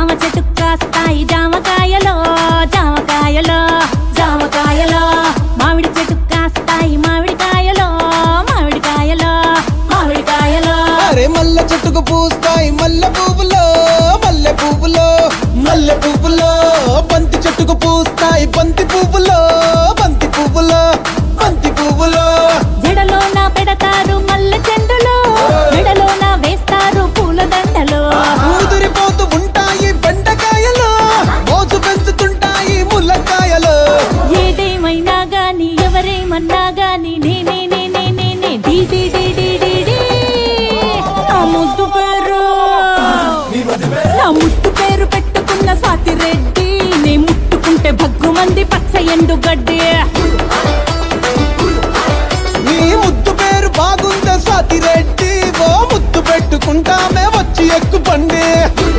జామ చెట్టుకు కాస్తాయి జామకాయలో జామకాయలో జామకాయలో మామిడి చెట్టుకు కాస్తాయి మామిడికాయలో మామిడికాయలో మామిడికాయలో అరే మల్ల చెట్టుకు పూస్తాయి మల్లె పువ్వులో మల్లె పువ్వులో మల్లె పువ్వులో బంతి చెట్టుకు పూస్తాయి బంతి పువ్వులో బంతి పువ్వులో బంతి పువ్వులో జడలోన పెడతారు మల్లె చెండులో మెడలోన వేస్తారు పూల దండలో ముదిరిపోతూ ఉంటాయి బెండకాయలు మోజు పెంచుతుంటాయి ముల్లకాయలు ఏదేమైనా గాని ఎవరేమన్నా గాని నేనే నేనే నేనే డీ డీ డీ డీ డీ డీ నా ముద్దు పేరు నా ముద్దు పేరు పెట్టుకున్న స్వాతి రెడ్డి నే ముట్టుకుంటే భగ్గుమంది పచ్చ ఎండు గడ్డి